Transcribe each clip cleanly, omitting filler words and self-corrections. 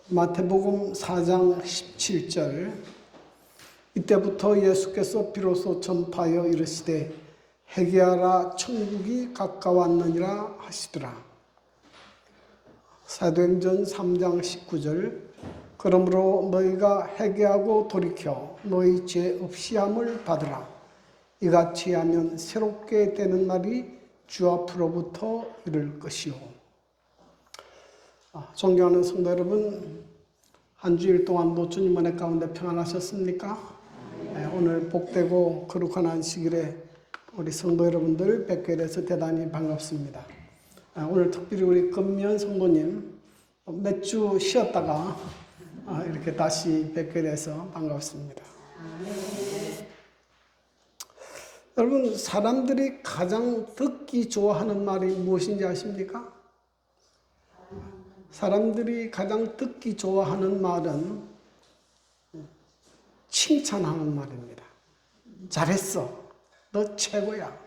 마태복음 4장 17절 이때부터 예수께서 비로소 전파하여 이르시되 회개하라 천국이 가까웠느니라 하시더라. 사도행전 3장 19절 그러므로 너희가 회개하고 돌이켜 너희 죄 없이함을 받으라. 이같이 하면 새롭게 되는 날이 주 앞으로부터 이를 것이요. 존경하는 성도 여러분, 한 주일 동안도 주님 은혜 가운데 평안하셨습니까? 네, 오늘 복되고 거룩한 안식일에 우리 성도 여러분들 뵙게 돼서 대단히 반갑습니다. 오늘 특별히 우리 금면 성도님 몇 주 쉬었다가 이렇게 다시 뵙게 돼서 반갑습니다. 여러분, 사람들이 가장 듣기 좋아하는 말이 무엇인지 아십니까? 사람들이 가장 듣기 좋아하는 말은 칭찬하는 말입니다. 잘했어. 너 최고야.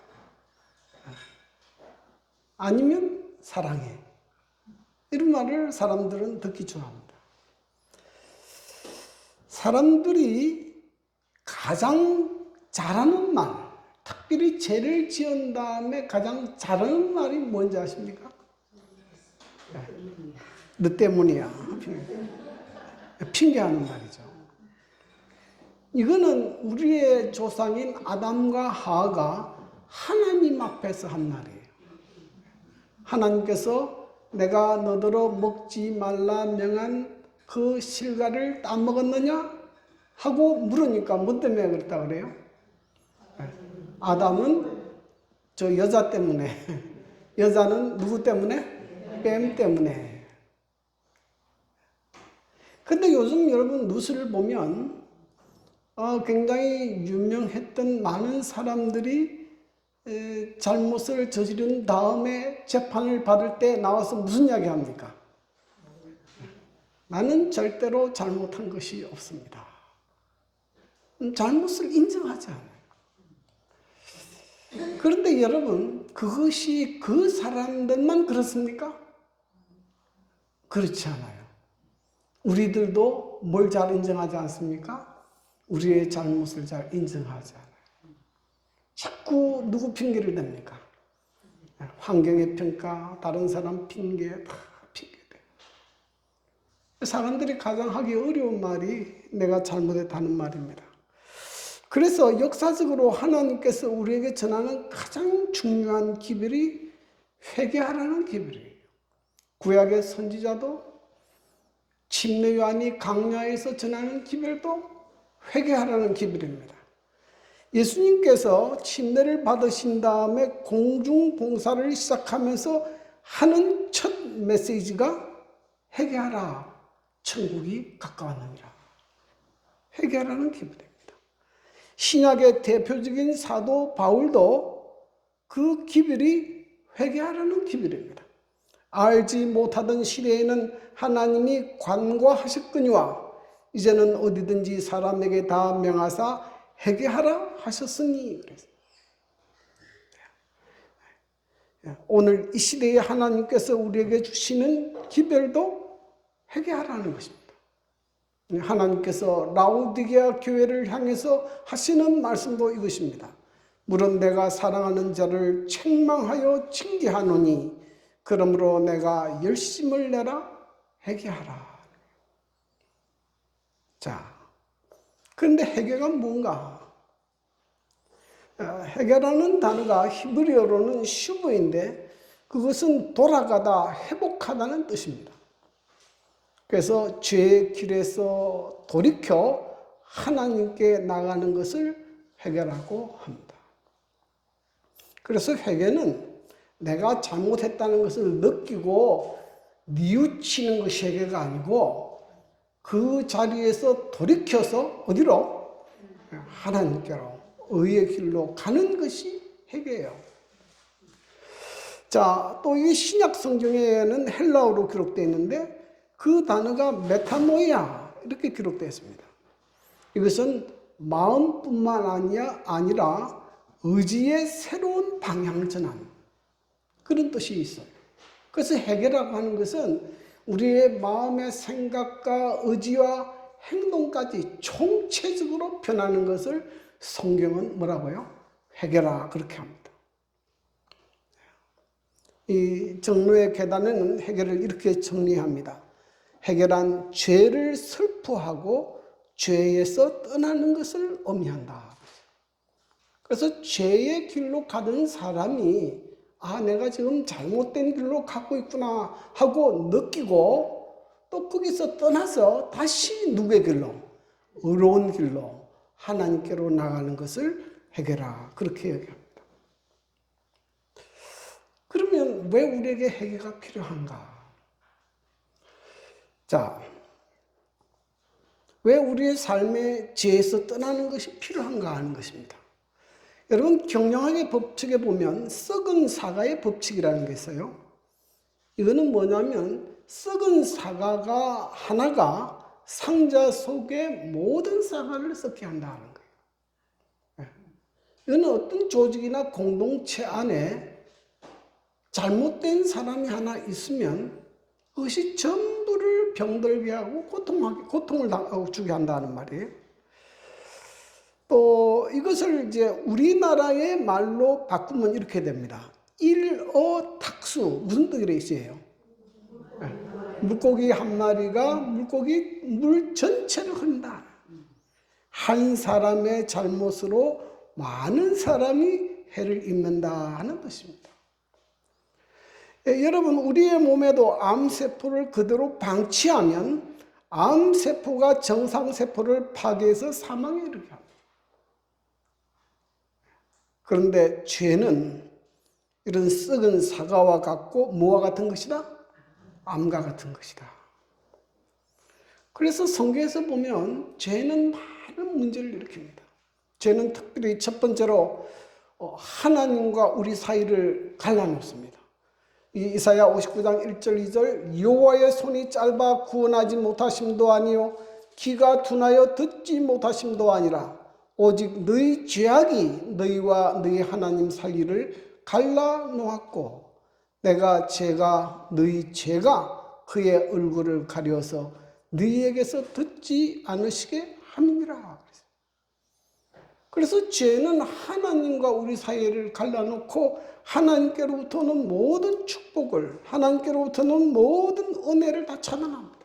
아니면 사랑해. 이런 말을 사람들은 듣기 좋아합니다. 사람들이 가장 잘하는 말, 특별히 죄를 지은 다음에 가장 잘하는 말이 뭔지 아십니까? 너 때문이야. 핑계하는 말이죠. 이거는 우리의 조상인 아담과 하와가 하나님 앞에서 한 말이에요. 하나님께서 내가 너더러 먹지 말라 명한 그 실과를 따먹었느냐? 하고 물으니까 뭐 때문에 그랬다 그래요? 아담은 저 여자 때문에, 여자는 누구 때문에? 뱀 때문에. 근데 요즘 여러분 뉴스를 보면 굉장히 유명했던 많은 사람들이 잘못을 저지른 다음에 재판을 받을 때 나와서 무슨 이야기 합니까? 나는 절대로 잘못한 것이 없습니다. 잘못을 인정하지 않아요. 그런데 여러분, 그것이 그 사람들만 그렇습니까? 그렇지 않아요. 우리들도 뭘 잘 인정하지 않습니까? 우리의 잘못을 잘 인정하지 않아요. 자꾸 누구 핑계를 댑니까? 환경의 평가, 다른 사람 핑계, 다 핑계돼요. 사람들이 가장 하기 어려운 말이 내가 잘못했다는 말입니다. 그래서 역사적으로 하나님께서 우리에게 전하는 가장 중요한 기별이 회개하라는 기별이에요. 구약의 선지자도 침례 요한이 강야에서 전하는 기별도 회개하라는 기별입니다. 예수님께서 침례를 받으신 다음에 공중 봉사를 시작하면서 하는 첫 메시지가 회개하라, 천국이 가까웠느니라. 회개하라는 기별입니다. 신약의 대표적인 사도 바울도 그 기별이 회개하라는 기별입니다. 알지 못하던 시대에는 하나님이 관과하셨거니와 이제는 어디든지 사람에게 다 명하사 회개하라 하셨으니. 오늘 이 시대에 하나님께서 우리에게 주시는 기별도 회개하라는 것입니다. 하나님께서 라오디게아 교회를 향해서 하시는 말씀도 이것입니다. 물론 내가 사랑하는 자를 책망하여 징계하노니 그러므로 내가 열심을 내라 회개하라. 자, 그런데 회개가 뭔가? 회개라는 단어가 히브리어로는 슈브인데 그것은 돌아가다, 회복하다는 뜻입니다. 그래서 죄의 길에서 돌이켜 하나님께 나가는 것을 회개라고 합니다. 그래서 회개는 내가 잘못했다는 것을 느끼고 뉘우치는 것이 회개가 아니고 그 자리에서 돌이켜서 어디로? 하나님께로, 의의 길로 가는 것이 회개예요. 자, 또 이 신약 성경에는 헬라어로 기록되어 있는데 그 단어가 메타노이아 이렇게 기록되어 있습니다. 이것은 마음뿐만 아니라 의지의 새로운 방향 전환, 그런 뜻이 있어요. 그래서 회개라고 하는 것은 우리의 마음의 생각과 의지와 행동까지 총체적으로 변하는 것을 성경은 뭐라고요? 회개라 그렇게 합니다. 이 정로의 계단에는 회개를 이렇게 정리합니다. 회개란 죄를 슬퍼하고 죄에서 떠나는 것을 의미한다. 그래서 죄의 길로 가던 사람이 내가 지금 잘못된 길로 가고 있구나 하고 느끼고 또 거기서 떠나서 다시 누구의 길로? 의로운 길로 하나님께로 나가는 것을 회개라 그렇게 얘기합니다. 그러면 왜 우리에게 회개가 필요한가? 자, 왜 우리의 삶의 죄에서 떠나는 것이 필요한가 하는 것입니다. 여러분 경영학의 법칙에 보면 썩은 사과의 법칙이라는 게 있어요. 이거는 뭐냐면 썩은 사과가 하나가 상자 속에 모든 사과를 썩게 한다는 거예요. 이거는 어떤 조직이나 공동체 안에 잘못된 사람이 하나 있으면 그것이 전부를 병들게 하고 고통을 주게 한다는 말이에요. 또 이것을 이제 우리나라의 말로 바꾸면 이렇게 됩니다. 일어탁수 무슨 뜻이에요? 물고기 한 마리가 물 전체를 흐른다. 한 사람의 잘못으로 많은 사람이 해를 입는다 하는 뜻입니다. 여러분 우리의 몸에도 암세포를 그대로 방치하면 암세포가 정상세포를 파괴해서 사망에 이르게 합니다. 그런데 죄는 이런 썩은 사과와 같고 뭐와 같은 것이다? 암과 같은 것이다. 그래서 성경에서 보면 죄는 많은 문제를 일으킵니다. 죄는 특별히 첫 번째로 하나님과 우리 사이를 갈라놓습니다. 이사야 59장 1절 2절 여호와의 손이 짧아 구원하지 못하심도 아니요 귀가 둔하여 듣지 못하심도 아니라 오직 너희 죄악이 너희와 너희 하나님 사이를 갈라놓았고 너희 죄가 그의 얼굴을 가려서 너희에게서 듣지 않으시게 함이니라. 그래서 죄는 하나님과 우리 사이를 갈라놓고 하나님께로부터는 모든 축복을, 하나님께로부터는 모든 은혜를 다 차단합니다.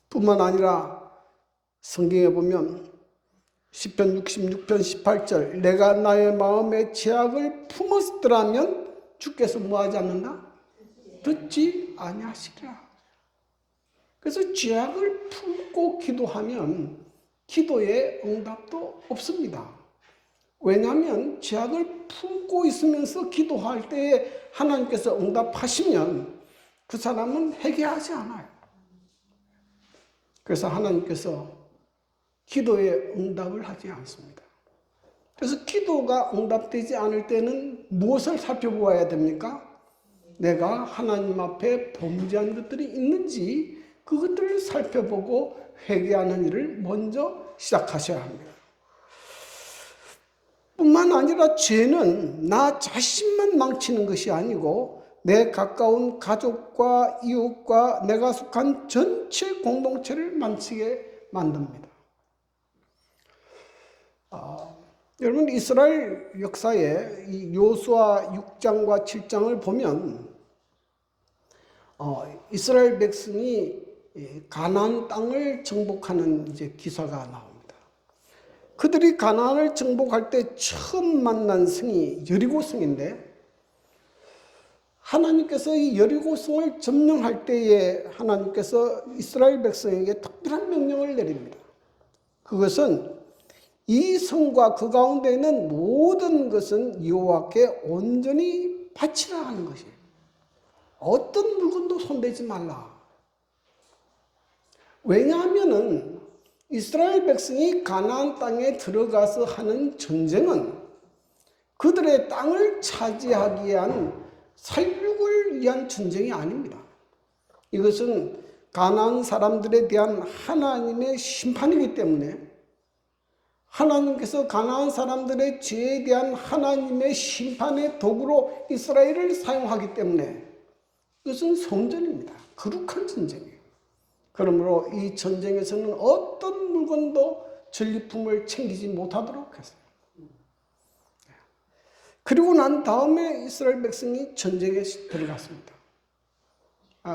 뿐만 아니라 성경에 보면 시편 66편 18절 내가 나의 마음에 죄악을 품었더라면 주께서 뭐하지 않는다? 듣지 아니하시리라. 그래서 죄악을 품고 기도하면 기도의 응답도 없습니다. 왜냐하면 죄악을 품고 있으면서 기도할 때에 하나님께서 응답하시면 그 사람은 회개하지 않아요. 그래서 하나님께서 기도에 응답을 하지 않습니다. 그래서 기도가 응답되지 않을 때는 무엇을 살펴보아야 됩니까? 내가 하나님 앞에 범죄한 것들이 있는지 그것들을 살펴보고 회개하는 일을 먼저 시작하셔야 합니다. 뿐만 아니라 죄는 나 자신만 망치는 것이 아니고 내 가까운 가족과 이웃과 내가 속한 전체 공동체를 망치게 만듭니다. 여러분 이스라엘 역사에 이 요수아 6장과 7장을 보면 이스라엘 백성이 가나안 땅을 정복하는 이제 기사가 나옵니다. 그들이 가나안을 정복할 때 처음 만난 성이 여리고성인데 하나님께서 이 여리고성을 점령할 때에 하나님께서 이스라엘 백성에게 특별한 명령을 내립니다. 그것은 이 성과 그 가운데 있는 모든 것은 여호와께 온전히 바치라 하는 것이에요. 어떤 물건도 손대지 말라. 왜냐하면은 이스라엘 백성이 가나안 땅에 들어가서 하는 전쟁은 그들의 땅을 차지하기 위한 살육을 위한 전쟁이 아닙니다. 이것은 가나안 사람들에 대한 하나님의 심판이기 때문에 하나님께서 가나안 사람들의 죄에 대한 하나님의 심판의 도구로 이스라엘을 사용하기 때문에 이것은 성전입니다. 거룩한 전쟁이에요. 그러므로 이 전쟁에서는 어떤 물건도 전리품을 챙기지 못하도록 했어요. 그리고 난 다음에 이스라엘 백성이 전쟁에 들어갔습니다.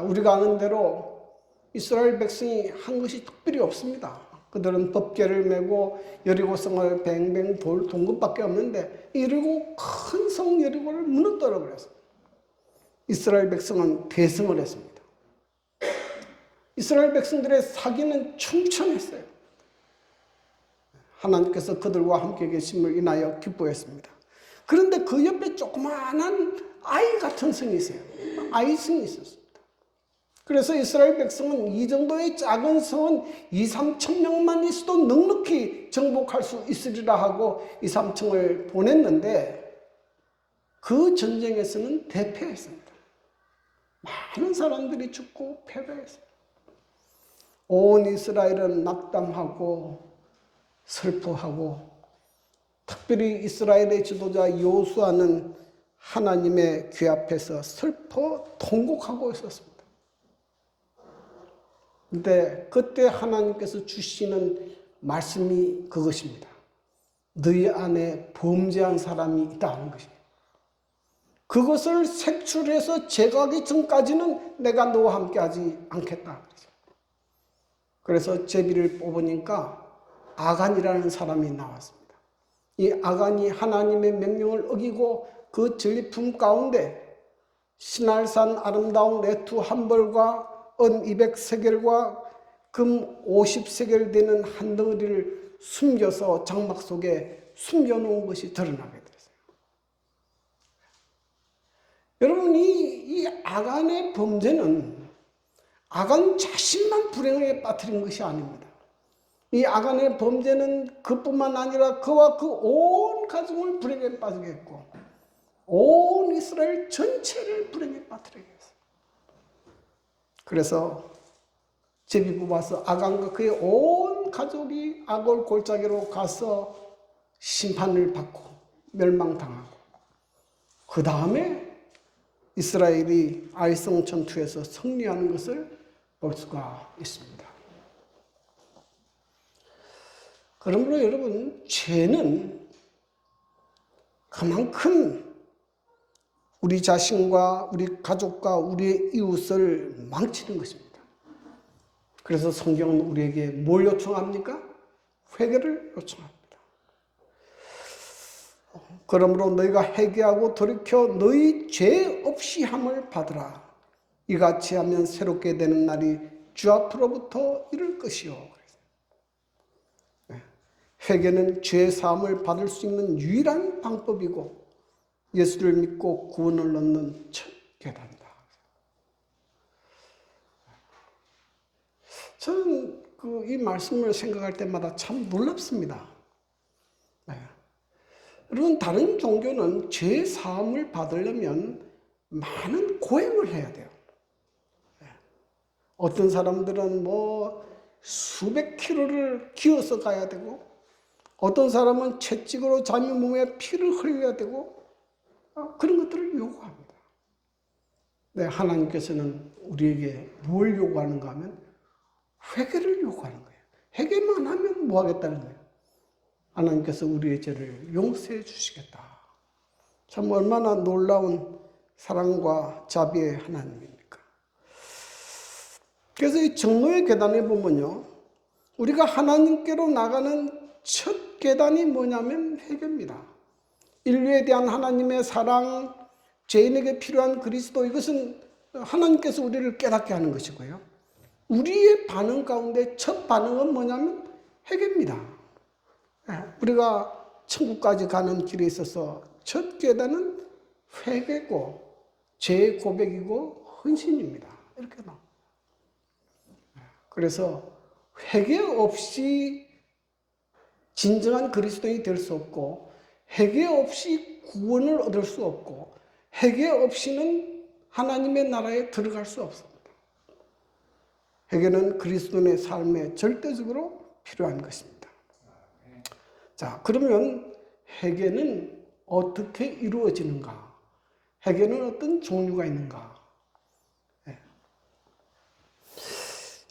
우리가 아는 대로 이스라엘 백성이 한 것이 특별히 없습니다. 그들은 법궤를 메고 여리고성을 뱅뱅 돌 것밖에 없는데 이러고 큰 성 여리고를 무너뜨려 버렸어요. 이스라엘 백성은 대승을 했습니다. 이스라엘 백성들의 사기는 충천했어요. 하나님께서 그들과 함께 계심을 인하여 기뻐했습니다. 그런데 그 옆에 조그마한 아이 같은 성이 있어요. 아이성이 있었습니다. 그래서 이스라엘 백성은 이 정도의 작은 성은 2-3천 명만 있어도 넉넉히 정복할 수 있으리라 하고 2-3천을 보냈는데 그 전쟁에서는 대패했습니다. 많은 사람들이 죽고 패배했어요. 온 이스라엘은 낙담하고 슬퍼하고 특별히 이스라엘의 지도자 여호수아는 하나님의 귀 앞에서 슬퍼 통곡하고 있었습니다. 근데 그때 하나님께서 주시는 말씀이 그것입니다. 너희 안에 범죄한 사람이 있다 하는 것입니다. 그것을 색출해서 제거하기 전까지는 내가 너와 함께 하지 않겠다. 그래서 제비를 뽑으니까 아간이라는 사람이 나왔습니다. 이 아간이 하나님의 명령을 어기고 그 전리품 가운데 신할산 아름다운 레투 한 벌과 은 200세겔과 금 50세겔 되는 한 덩어리를 숨겨서 장막 속에 숨겨놓은 것이 드러나게 됐어요. 여러분, 이 아간의 범죄는 아간 자신만 불행에 빠뜨린 것이 아닙니다. 이 아간의 범죄는 그뿐만 아니라 그와 그 온 가정을 불행에 빠지게 했고 온 이스라엘 전체를 불행에 빠뜨리게 했어요. 그래서 제비 뽑아서 아간과 그의 온 가족이 아골 골짜기로 가서 심판을 받고 멸망당하고 그 다음에 이스라엘이 아이성 전투에서 승리하는 것을 볼 수가 있습니다. 그러므로 여러분, 죄는 그만큼 우리 자신과 우리 가족과 우리의 이웃을 망치는 것입니다. 그래서 성경은 우리에게 뭘 요청합니까? 회개를 요청합니다. 그러므로 너희가 회개하고 돌이켜 너희 죄 없이 함을 받으라. 이같이 하면 새롭게 되는 날이 주 앞으로부터 이를 것이요. 회개는 죄 사함을 받을 수 있는 유일한 방법이고 예수를 믿고 구원을 얻는 첫 계단이다. 저는 이 말씀을 생각할 때마다 참 놀랍습니다. 여러분, 다른 종교는 죄 사함을 받으려면 많은 고행을 해야 돼요. 어떤 사람들은 수백 킬로를 기어서 가야 되고 어떤 사람은 채찍으로 자기 몸에 피를 흘려야 되고 그런 것들을 요구합니다. 네, 하나님께서는 우리에게 뭘 요구하는가 하면 회개를 요구하는 거예요. 회개만 하면 뭐 하겠다는 거예요? 하나님께서 우리의 죄를 용서해 주시겠다. 참 얼마나 놀라운 사랑과 자비의 하나님입니까? 그래서 이 정로의 계단에 보면요, 우리가 하나님께로 나가는 첫 계단이 뭐냐면 회개입니다. 인류에 대한 하나님의 사랑, 죄인에게 필요한 그리스도, 이것은 하나님께서 우리를 깨닫게 하는 것이고요. 우리의 반응 가운데 첫 반응은 뭐냐면 회개입니다. 우리가 천국까지 가는 길에 있어서 첫 계단은 회개고 죄 고백이고 헌신입니다. 이렇게 나옵니다. 그래서 회개 없이 진정한 그리스도인이 될 수 없고 회개 없이 구원을 얻을 수 없고 회개 없이는 하나님의 나라에 들어갈 수 없습니다. 회개는 그리스도인의 삶에 절대적으로 필요한 것입니다. 자, 그러면 회개는 어떻게 이루어지는가? 회개는 어떤 종류가 있는가?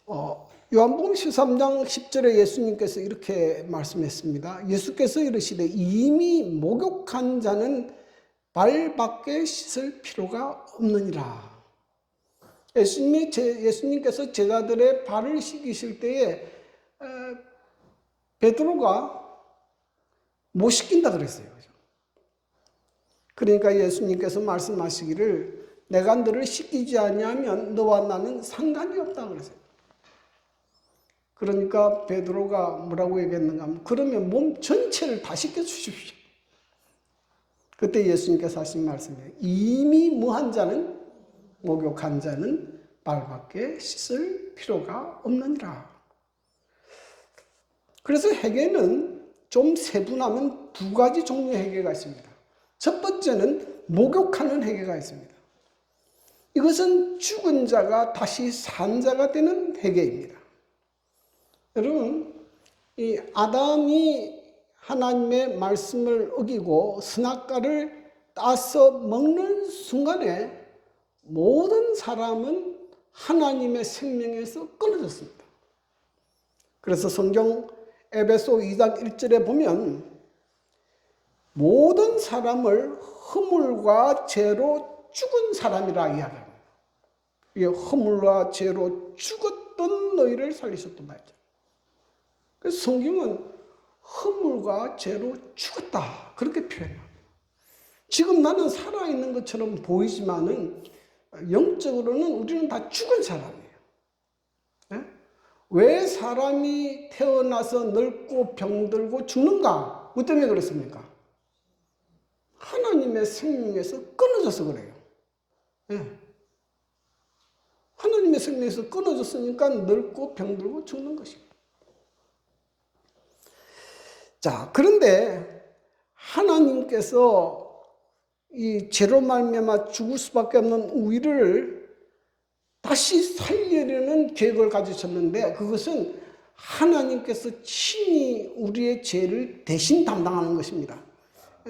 요한복음 13장 10절에 예수님께서 이렇게 말씀했습니다. 예수께서 이르시되 이미 목욕한 자는 발밖에 씻을 필요가 없느니라. 예수님께서 제자들의 발을 씻기실 때에 베드로가 못 씻긴다 그랬어요. 그러니까 예수님께서 말씀하시기를 내가 너를 씻기지 아니하면 너와 나는 상관이 없다 그랬어요. 그러니까 베드로가 뭐라고 얘기했는가 하면 그러면 몸 전체를 다 씻겨주십시오. 그때 예수님께서 하신 말씀이에요. 이미 무한 자는 목욕한 자는 발밖에 씻을 필요가 없느니라. 그래서 회개는 좀 세분하면 두 가지 종류의 회개가 있습니다. 첫 번째는 목욕하는 회개가 있습니다. 이것은 죽은 자가 다시 산 자가 되는 회개입니다. 여러분, 이 아담이 하나님의 말씀을 어기고 선악과를 따서 먹는 순간에 모든 사람은 하나님의 생명에서 끊어졌습니다. 그래서 성경 에베소 2장 1절에 보면 모든 사람을 허물과 죄로 죽은 사람이라 이야기합니다. 이게 허물과 죄로 죽었던 너희를 살리셨단 말이죠. 그래서 성경은 허물과 죄로 죽었다 그렇게 표현합니다. 지금 나는 살아있는 것처럼 보이지만은 영적으로는 우리는 다 죽은 사람이에요. 네? 왜 사람이 태어나서 늙고 병들고 죽는가? 뭐 때문에 그렇습니까? 하나님의 생명에서 끊어져서 그래요. 네. 하나님의 생명에서 끊어졌으니까 늙고 병들고 죽는 것입니다. 자, 그런데 하나님께서 이 죄로 말미암아 죽을 수밖에 없는 우리를 다시 살리려는 계획을 가지셨는데 그것은 하나님께서 친히 우리의 죄를 대신 담당하는 것입니다.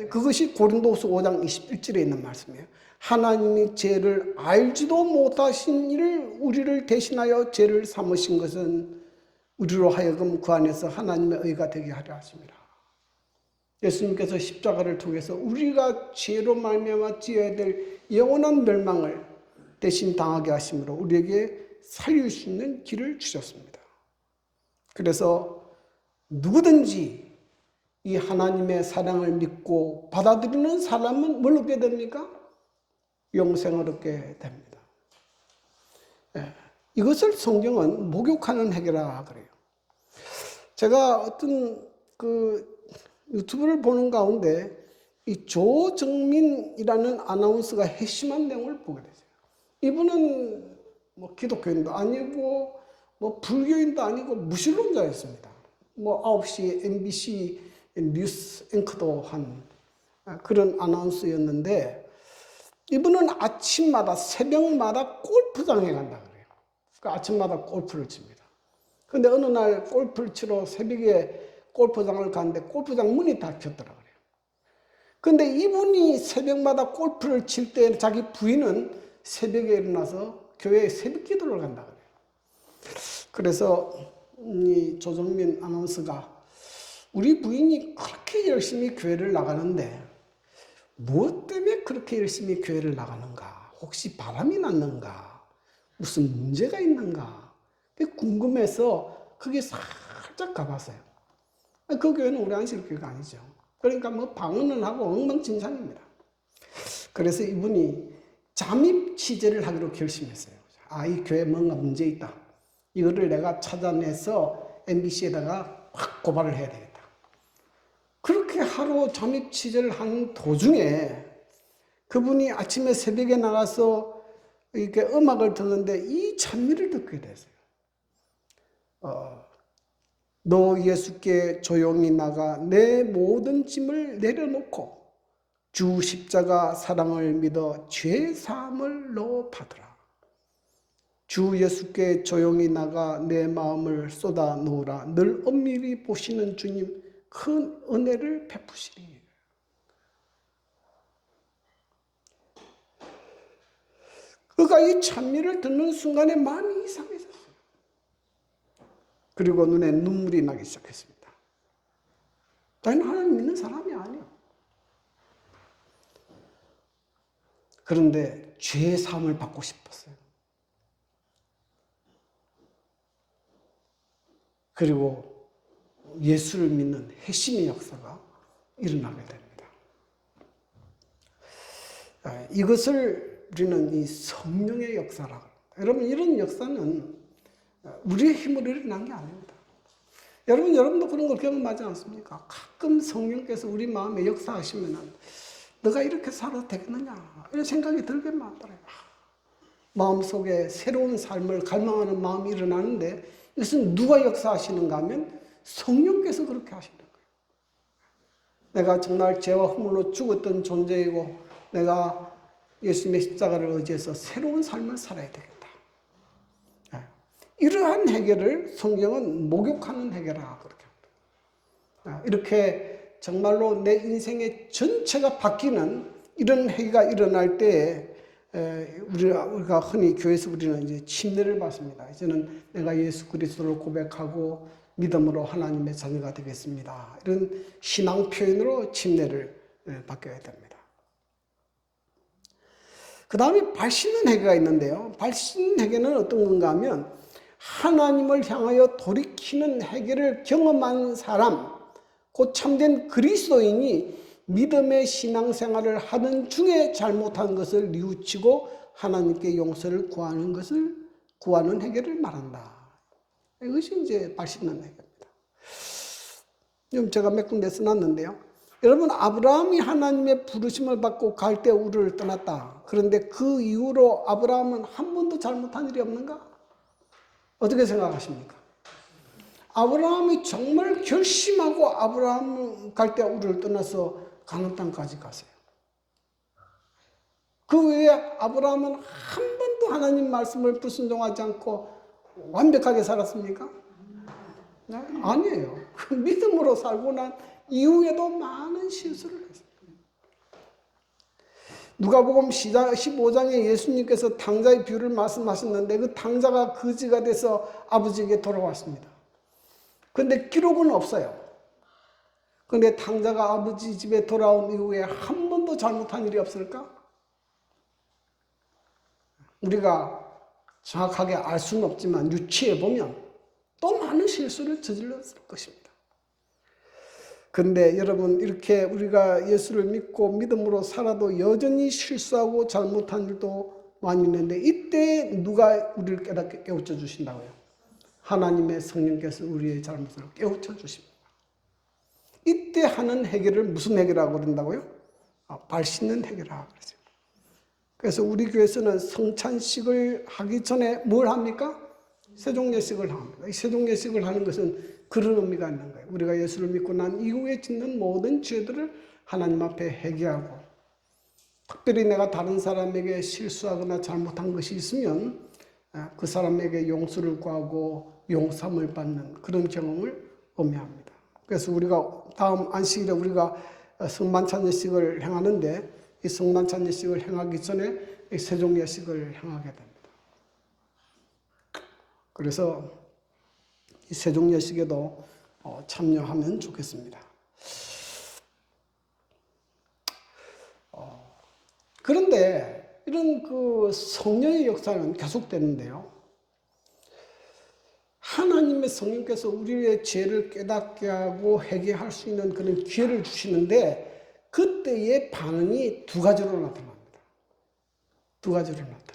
그것이 고린도후서 5장 21절에 있는 말씀이에요. 하나님이 죄를 알지도 못하신 이를 우리를 대신하여 죄를 삼으신 것은 우리로 하여금 그 안에서 하나님의 의가 되게 하려 하십니다. 예수님께서 십자가를 통해서 우리가 죄로 말미암아 지어야 될 영원한 멸망을 대신 당하게 하심으로 우리에게 살릴 수 있는 길을 주셨습니다. 그래서 누구든지 이 하나님의 사랑을 믿고 받아들이는 사람은 뭘 얻게 됩니까? 영생을 얻게 됩니다. 이것을 성경은 목욕하는 회개라 그래요. 제가 어떤 유튜브를 보는 가운데 이 조정민이라는 아나운서가 핵심한 내용을 보게 됐어요. 이분은 뭐 기독교인도 아니고 뭐 불교인도 아니고 무신론자였습니다. 뭐 9시 MBC 뉴스 앵커도 한 그런 아나운서였는데 이분은 아침마다 새벽마다 골프장에 간다 그래요. 그러니까 아침마다 골프를 칩니다. 근데 어느 날 골프를 치러 새벽에 골프장을 갔는데 골프장 문이 닫혔더라 그래요. 근데 이분이 새벽마다 골프를 칠 때 자기 부인은 새벽에 일어나서 교회에 새벽 기도를 간다 그래요. 그래서 이 조정민 아나운서가 우리 부인이 그렇게 열심히 교회를 나가는데 무엇 때문에 그렇게 열심히 교회를 나가는가? 혹시 바람이 났는가? 무슨 문제가 있는가? 궁금해서 거기 살짝 가봤어요. 그 교회는 우리 안식교회가 아니죠. 그러니까 뭐 방언을 하고 엉망진창입니다. 그래서 이분이 잠입 취재를 하기로 결심했어요. 이 교회에 뭔가 문제 있다. 이거를 내가 찾아내서 MBC에다가 확 고발을 해야 되겠다. 그렇게 하루 잠입 취재를 한 도중에 그분이 아침에 새벽에 나가서 이렇게 음악을 듣는데 이 찬미를 듣게 됐어요. 너 예수께 조용히 나가 내 모든 짐을 내려놓고 주 십자가 사랑을 믿어 죄 사함을 너 받으라. 주 예수께 조용히 나가 내 마음을 쏟아 놓으라. 늘 엄밀히 보시는 주님 큰 은혜를 베푸시리. 그가 이 찬미를 듣는 순간에 마음이 이상해졌어요. 그리고 눈에 눈물이 나기 시작했습니다. 자기는 하나님 믿는 사람이 아니에요. 그런데 죄의 사함을 받고 싶었어요. 그리고 예수를 믿는 회심의 역사가 일어나게 됩니다. 이것을 우리는 이 성령의 역사라고 합니다. 여러분, 이런 역사는 우리의 힘으로 일어난 게 아닙니다. 여러분도 그런 걸 경험하지 않습니까? 가끔 성령께서 우리 마음에 역사하시면은 너가 이렇게 살아도 되겠느냐 이런 생각이 들게 만들어요. 마음속에 새로운 삶을 갈망하는 마음이 일어나는데 이것은 누가 역사하시는가 하면 성령께서 그렇게 하시는 거예요. 내가 정말 죄와 허물로 죽었던 존재이고 내가 예수님의 십자가를 의지해서 새로운 삶을 살아야 되겠다. 이러한 해결을 성경은 목욕하는 해결이라고 그렇게 합니다. 이렇게 정말로 내 인생의 전체가 바뀌는 이런 해가 일어날 때에 우리가 흔히 교회에서 우리는 이제 침례를 받습니다. 이제는 내가 예수 그리스도를 고백하고 믿음으로 하나님의 자녀가 되겠습니다. 이런 신앙 표현으로 침례를 받게 됩니다. 그 다음에 발 씻는 해가 있는데요. 발 씻는 해는 어떤 건가 하면 하나님을 향하여 돌이키는 해결을 경험한 사람, 곧 참된 그리스도인이 믿음의 신앙생활을 하는 중에 잘못한 것을 뉘우치고 하나님께 용서를 구하는 해결을 말한다. 이것이 이제 발 씻는 해결입니다. 지금 제가 몇 군데 써놨는데요. 여러분, 아브라함이 하나님의 부르심을 받고 갈대 우르를 떠났다. 그런데 그 이후로 아브라함은 한 번도 잘못한 일이 없는가? 어떻게 생각하십니까? 아브라함이 정말 결심하고 아브라함은 갈대 우르를 떠나서 가나안 땅까지 갔어요. 그 외에 아브라함은 한 번도 하나님 말씀을 불순종하지 않고 완벽하게 살았습니까? 네? 아니에요. 그 믿음으로 살고 난 이후에도 많은 실수를 했어요. 누가복음 15장에 예수님께서 탕자의 비유를 말씀하셨는데 그 탕자가 거지가 돼서 아버지에게 돌아왔습니다. 그런데 기록은 없어요. 그런데 탕자가 아버지 집에 돌아온 이후에 한 번도 잘못한 일이 없을까? 우리가 정확하게 알 수는 없지만 유추해 보면 또 많은 실수를 저질렀을 것입니다. 그런데 여러분, 이렇게 우리가 예수를 믿고 믿음으로 살아도 여전히 실수하고 잘못한 일도 많이 있는데 이때 누가 우리를 깨닫게 깨우쳐 주신다고요? 하나님의 성령께서 우리의 잘못을 깨우쳐 주십니다. 이때 하는 해결을 무슨 해결이라고 그런다고요? 발 씻는 해결이라고 그러죠. 그래서 우리 교회에서는 성찬식을 하기 전에 뭘 합니까? 세종예식을 합니다. 이 세종예식을 하는 것은 그런 의미가 있는 거예요. 우리가 예수를 믿고 난 이후에 짓는 모든 죄들을 하나님 앞에 회개하고, 특별히 내가 다른 사람에게 실수하거나 잘못한 것이 있으면 그 사람에게 용서를 구하고 용서함을 받는 그런 경험을 의미합니다. 그래서 우리가 다음 안식일에 우리가 성만찬예식을 행하는데 이 성만찬예식을 행하기 전에 이 세종예식을 행하게 됩니다. 그래서 이 세종예식에도 참여하면 좋겠습니다. 그런데 이런 그 성령의 역사는 계속되는데요. 하나님의 성령께서 우리의 죄를 깨닫게 하고 회개할 수 있는 그런 기회를 주시는데 그때의 반응이 두 가지로 나타납니다. 두 가지로 나타나요.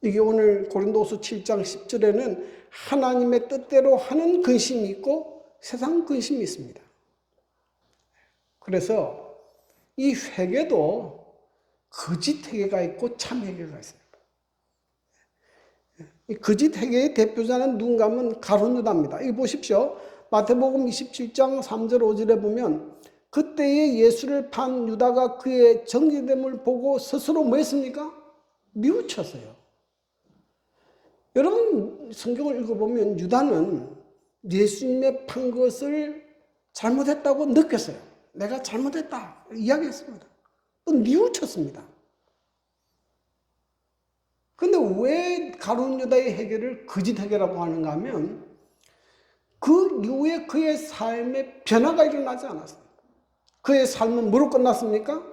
이게 오늘 고린도후서 7장 10절에는 하나님의 뜻대로 하는 근심이 있고 세상 근심이 있습니다. 그래서 이 회개도 거짓 회개가 있고 참 회개가 있어요. 이 거짓 회개의 대표자는 누군가 하면 가룟 유다입니다. 이거 보십시오. 마태복음 27장 3절 5절에 보면 그때에 예수를 판 유다가 그의 정죄됨을 보고 스스로 뭐 했습니까? 뉘우쳤어요. 여러분, 성경을 읽어보면 유다는 예수님의 판 것을 잘못했다고 느꼈어요. 내가 잘못했다 이야기했습니다. 또 뉘우쳤습니다. 근데 왜 가룟 유다의 해결을 거짓 해결이라고 하는가 하면 그 이후에 그의 삶에 변화가 일어나지 않았어요. 그의 삶은 뭐로 끝났습니까?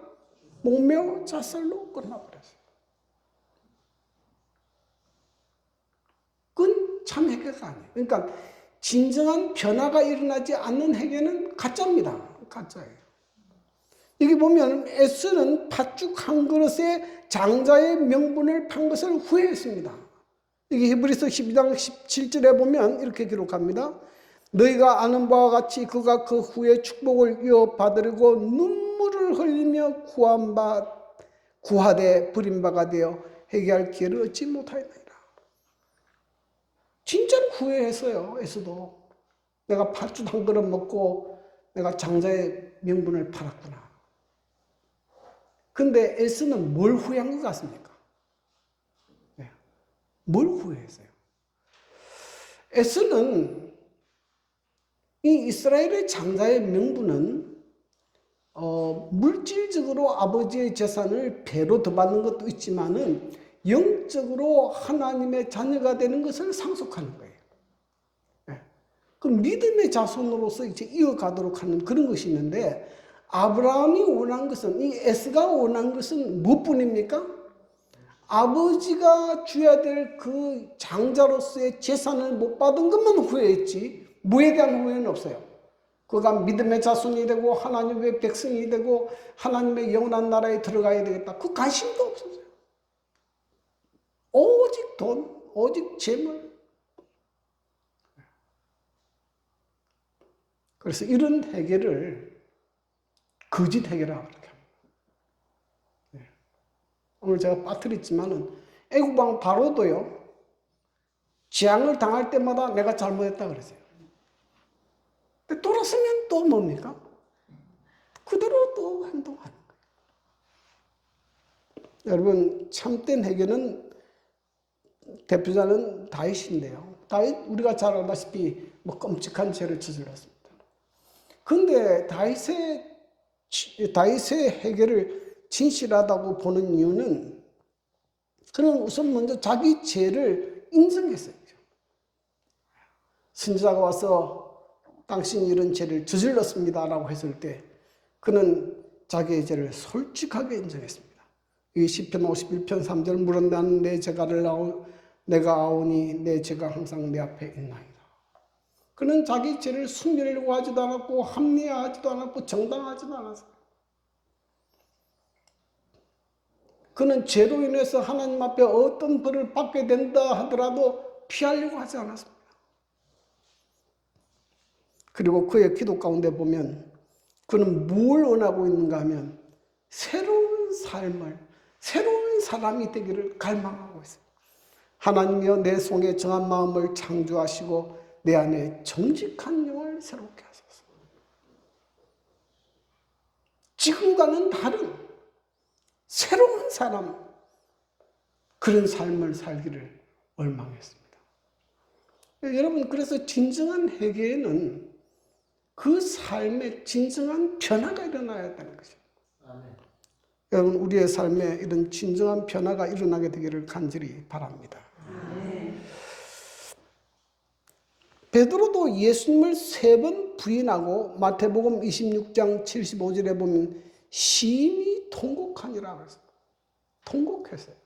목매어 자살로 끝나버렸어요. 그건 참 해결가 아니에요. 그러니까 진정한 변화가 일어나지 않는 해결은 가짜입니다. 가짜예요. 여기 보면 에스는 팥죽 한 그릇에 장자의 명분을 판 것을 후회했습니다. 여기 히브리서 12장 17절에 보면 이렇게 기록합니다. 너희가 아는 바와 같이 그가 그 후에 축복을 이어받으려고 눈물을 흘리며 구하되 버림받아 되어 회개할 기회를 얻지 못하였느니라. 진짜로 후회했어요. 에스도. 내가 팥죽 한 그릇 먹고 내가 장자의 명분을 팔았구나. 근데 에스는 뭘 후회한 것 같습니까? 네. 뭘 후회했어요? 에스는 이 이스라엘의 장자의 명분은 물질적으로 아버지의 재산을 배로 더 받는 것도 있지만은 영적으로 하나님의 자녀가 되는 것을 상속하는 거예요. 네. 그 믿음의 자손으로서 이제 이어가도록 하는 그런 것이 있는데 아브라함이 원한 것은 이 에스가 원한 것은 무엇뿐입니까? 아버지가 줘야 될 그 장자로서의 재산을 못 받은 것만 후회했지 뭐에 대한 후회는 없어요. 그가 믿음의 자손이 되고 하나님의 백성이 되고 하나님의 영원한 나라에 들어가야 되겠다. 그 관심도 없었어요. 오직 돈, 오직 재물. 그래서 이런 해결을 거짓 해결이라고 그렇게 합니다. 네. 오늘 제가 빠뜨렸지만은 애국왕 바로도요. 재앙을 당할 때마다 내가 잘못했다 그랬어요. 근데 돌아서면 또 뭡니까? 그대로 또 행동하는 거예요. 여러분 참된 해결은 대표자는 다윗인데요. 다윗 우리가 잘 알다시피 뭐 끔찍한 죄를 저질렀습니다. 그런데 다윗의 해결을 진실하다고 보는 이유는 그는 우선 먼저 자기 죄를 인정했어요. 선지자가 와서 당신이 이런 죄를 저질렀습니다라고 했을 때 그는 자기의 죄를 솔직하게 인정했습니다. 이 시편 51편 3절 물은 나는 내 죄가를 내가 아오니 내 죄가 항상 내 앞에 있나이다. 그는 자기 죄를 숨기려고 하지도 않았고 합리화하지도 않았고 정당하지도 않았어요. 그는 죄로 인해서 하나님 앞에 어떤 벌을 받게 된다 하더라도 피하려고 하지 않았습니다. 그리고 그의 기도 가운데 보면 그는 뭘 원하고 있는가 하면 새로운 삶을, 새로운 사람이 되기를 갈망하고 있습니다. 하나님이여 내 속에 정한 마음을 창조하시고 내 안에 정직한 영을 새롭게 하소서. 지금과는 다른 새로운 사람, 그런 삶을 살기를 원망했습니다. 여러분, 그래서 진정한 회개에는 그 삶에 진정한 변화가 일어나야 되는 것입니다. 여러분, 우리의 삶에 이런 진정한 변화가 일어나게 되기를 간절히 바랍니다. 베드로도 예수님을 3번 부인하고 마태복음 26장 75절에 보면 심히 통곡하니라 그랬어요. 통곡했어요.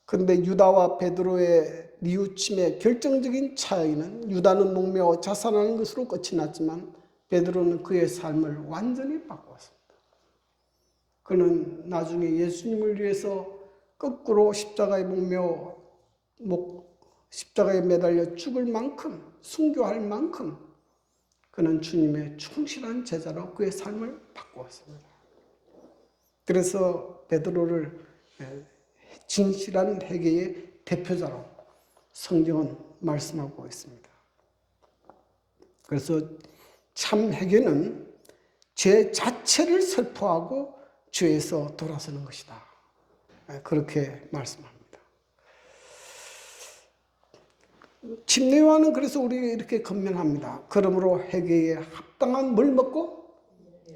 그런데 유다와 베드로의 뉘우침의 결정적인 차이는 유다는 목매어 자살하는 것으로 끝이 났지만 베드로는 그의 삶을 완전히 바꾸었습니다. 그는 나중에 예수님을 위해서 거꾸로 십자가에 십자가에 매달려 죽을 만큼, 순교할 만큼 그는 주님의 충실한 제자로 그의 삶을 바꾸었습니다. 그래서 베드로를 진실한 회개의 대표자로 성경은 말씀하고 있습니다. 그래서 참 회개는 죄 자체를 설포하고 죄에서 돌아서는 것이다. 그렇게 말씀합니다. 침례요한은 그래서 우리에게 이렇게 권면합니다. 그러므로 회개에 합당한 뭘 먹고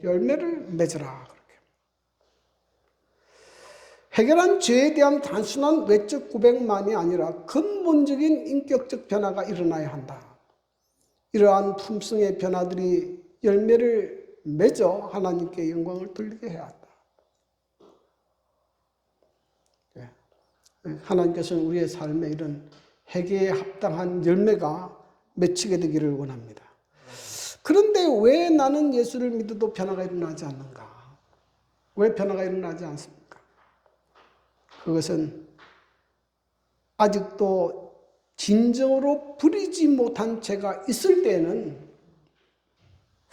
열매를 맺으라. 그렇게. 해결한 죄에 대한 단순한 외적 고백만이 아니라 근본적인 인격적 변화가 일어나야 한다. 이러한 품성의 변화들이 열매를 맺어 하나님께 영광을 돌리게 해야 한다. 하나님께서는 우리의 삶에 이런 회개에 합당한 열매가 맺히게 되기를 원합니다. 그런데 왜 나는 예수를 믿어도 변화가 일어나지 않는가? 왜 변화가 일어나지 않습니까? 그것은 아직도 진정으로 버리지 못한 죄가 있을 때에는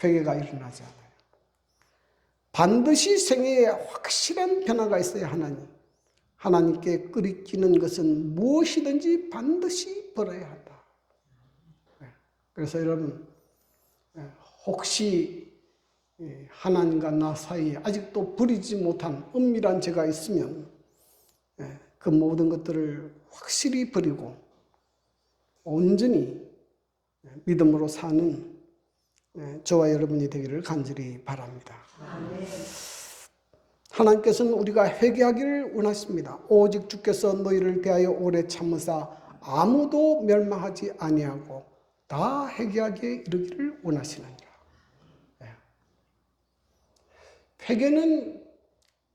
회개가 일어나지 않아요. 반드시 생애에 확실한 변화가 있어야 하나님께 끓이기는 것은 무엇이든지 반드시 벌어야 한다. 그래서 여러분, 혹시 하나님과 나 사이에 아직도 버리지 못한 은밀한 죄가 있으면 그 모든 것들을 확실히 버리고 온전히 믿음으로 사는 저와 여러분이 되기를 간절히 바랍니다. 하나님께서는 우리가 회개하기를 원하십니다. 오직 주께서 너희를 대하여 오래 참으사 아무도 멸망하지 아니하고 다 회개하기에 이르기를 원하시느니라. 회개는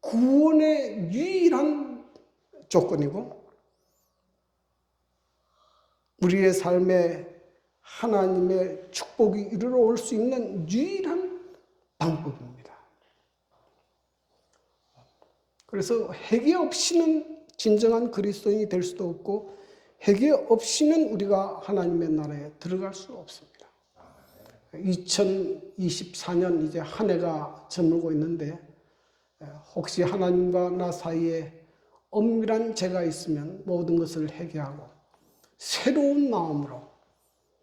구원의 유일한 조건이고 우리의 삶에 하나님의 축복이 이르러 올 수 있는 유일한 방법입니다. 그래서 회개 없이는 진정한 그리스도인이 될 수도 없고 회개 없이는 우리가 하나님의 나라에 들어갈 수 없습니다. 2024년 이제 한 해가 저물고 있는데 혹시 하나님과 나 사이에 엄밀한 죄가 있으면 모든 것을 회개하고 새로운 마음으로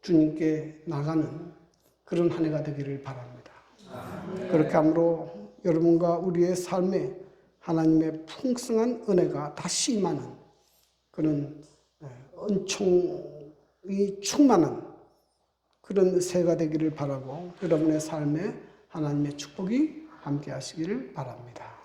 주님께 나가는 그런 한 해가 되기를 바랍니다. 그렇게 함으로 여러분과 우리의 삶에 하나님의 풍성한 은혜가 다시 임하는 그런 은총이 충만한 그런 새해가 되기를 바라고 여러분의 삶에 하나님의 축복이 함께 하시기를 바랍니다.